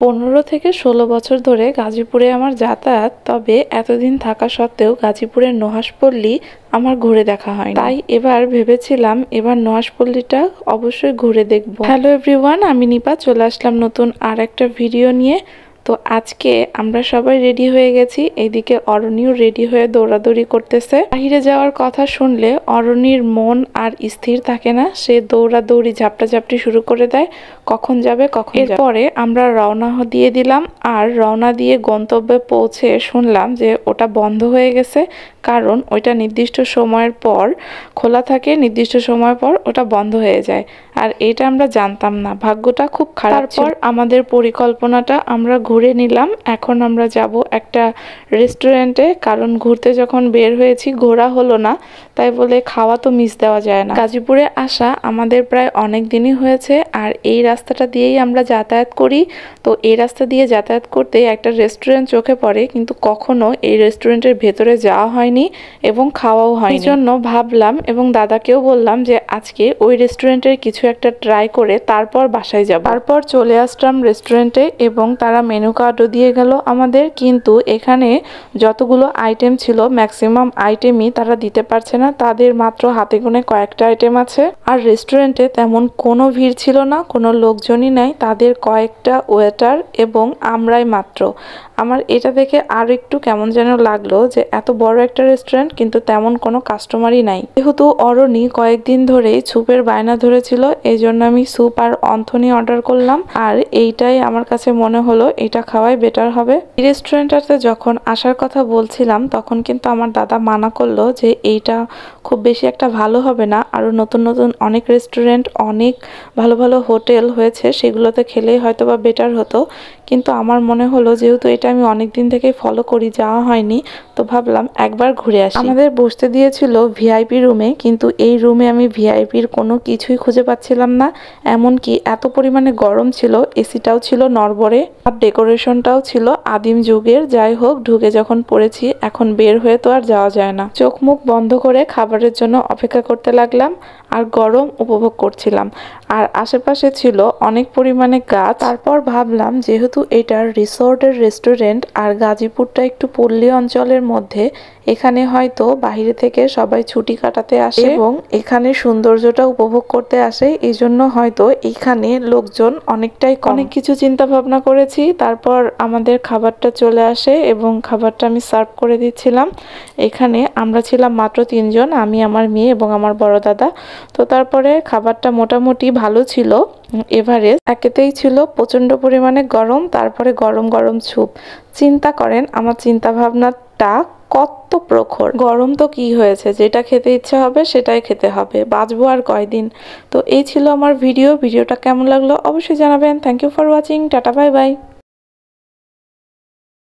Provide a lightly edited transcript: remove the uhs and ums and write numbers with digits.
15 থেকে 16 বছর ধরে গাজীপুরে আমার যাতায়াত। তবে এতদিন থাকা সত্ত্বেও গাজীপুরের নুহাশপল্লী আমার ঘুরে দেখা হয়নি। তাই এবার ভেবেছিলাম এবার নুহাশপল্লীটা অবশ্যই ঘুরে দেখব। হ্যালো এভরিওয়ান, আমি নিপা চলে আসলাম নতুন আর একটা ভিডিও নিয়ে। তো আজকে আমরা সবাই রেডি হয়ে গেছি। এইদিকে অরণিও রেডি হয়ে দৌড়াদৌড়ি করতেছে। বাহিরে যাওয়ার কথা শুনলে অরণির মন আর স্থির থাকে না, সে দৌড়াদৌড়ি ঝাপটাঝাপটি শুরু করে দেয়, কখন যাবে কখন। এরপরে আমরা রওনা দিয়ে দিলাম, আর রওনা দিয়ে গন্তব্যে পৌঁছে শুনলাম যে ওটা বন্ধ হয়ে গেছে, কারণ ওইটা নির্দিষ্ট সময়ের পর খোলা থাকে, নির্দিষ্ট সময় পর ওটা বন্ধ হয়ে যায়। আর এটা আমরা জানতাম না, ভাগ্যটা খুব খারাপ। তারপর আমাদের পরিকল্পনাটা আমরা ঘুরে নিলাম। এখন আমরা যাব একটা রেস্টুরেন্টে, কারণ ঘুরতে যখন বের হয়েছি ঘোরা হলো না, তাই বলে খাওয়া তো মিস দেওয়া যায় না। গাজীপুরে আসা আমাদের প্রায় অনেক দিনই হয়েছে, আর এই রাস্তাটা দিয়েই আমরা যাতায়াত করি। তো এই রাস্তা দিয়ে যাতায়াত করতে একটা রেস্টুরেন্ট চোখে পড়ে, কিন্তু কখনো এই রেস্টুরেন্টের ভেতরে যাওয়া হয়নি এবং খাওয়াও হয়নি। এই জন্য ভাবলাম এবং দাদাকেও বললাম যে আজকে ওই রেস্টুরেন্টের কিছু একটা ট্রাই করে তারপর বাসায় যাব। তারপর চলে আসলাম রেস্টুরেন্টে এবং তারা মেনু কার্ডও দিয়ে গেল আমাদের, কিন্তু এখানে যতগুলো আইটেম ছিল ম্যাক্সিমাম আইটেমই তারা দিতে পারছে না, তাদের মাত্র হাতে গোনে কয়েকটা আইটেম আছে। আর রেস্টুরেন্টে তেমন কোনো ভিড় ছিল না, কোনো লোকজনই নাই, তাদের কয়েকটা ওয়েটার এবং আমরাই মাত্র। আমার এটা দেখে আর একটু কেমন যেন লাগলো যে এত বড় একটা রেস্টুরেন্ট কিন্তু তেমন কোনো কাস্টমারই নাই। যেহেতু অরণি কয়েকদিন ধরেই স্যুপের বায়না ধরেছিল, এই জন্য আমি স্যুপ আর অন্থনি অর্ডার করলাম, আর এইটাই আমার কাছে মনে হলো এটা খাওয়াই বেটার হবে। এই রেস্টুরেন্টটাতে যখন আসার কথা বলছিলাম তখন কিন্তু আমার দাদা মানা করলো যে এইটা খুব বেশি একটা ভালো হবে না, আরও নতুন নতুন অনেক রেস্টুরেন্ট, অনেক ভালো ভালো হোটেল হয়েছে, সেগুলোতে খেলেই হয়তো বা বেটার হতো। কিন্তু আমার মনে হলো যেহেতু এটা আমি অনেক দিন থেকেই ফলো করি, যাওয়া হয়নি, তো ভাবলাম একবার ঘুরে আসি। আমাদের বসতে দিয়েছিল ভিআইপি রুমে, কিন্তু এই রুমে আমি ভিআইপির কোনো কিছুই খুঁজে পাচ্ছিলাম না। এমনকি এত পরিমাণে গরম ছিল, এসিটাও ছিল নড়বড়ে, আর ডেকোরেশনটাও ছিল আদিম যুগের। যাই হোক, ঢুকে যখন পড়েছি এখন বের হয়ে তো আর যাওয়া যায় না। চোখ মুখ বন্ধ করে খাবারের জন্য অপেক্ষা করতে লাগলাম আর গরম উপভোগ করছিলাম, আর আশেপাশে ছিল অনেক পরিমাণে গাছ। তারপর ভাবলাম যেহেতু এটা রিসোর্টের রেস্টুরেন্ট আর গাজীপুরটা একটু পল্লী অঞ্চলের মধ্যে, এখানে হয়তো বাইরে থেকে সবাই ছুটি কাটাতে আসে এবং এখানে সৌন্দর্যটা উপভোগ করতে আসে, এই জন্য হয়তো এখানে লোকজন অনেকটাই কম। অনেক কিছু চিন্তা ভাবনা করেছি, তারপর আমাদের খাবারটা চলে আসে এবং খাবারটা আমি সার্ভ করে দিচ্ছিলাম। এখানে আমরা ছিলাম মাত্র 3 জন, আমি, আমার মেয়ে এবং আমার বড় দাদা। তো তারপরে খাবারটা মোটামুটি ভালো ছিল, এভারেজ। একেতেই ছিল প্রচণ্ড পরিমাণে গরম, তারপরে গরম গরম স্যুপ। চিন্তা করেন আমার চিন্তা ভাবনাটা কত প্রখর। গরম তো কি হয়েছে, যেটা খেতে ইচ্ছা হবে সেটাই খেতে হবে, বাঁচবো আর কয়দিন। তো এই ছিল আমার ভিডিওটা কেমন লাগলো অবশ্যই জানাবেন। Thank you for watching, tata, bye by.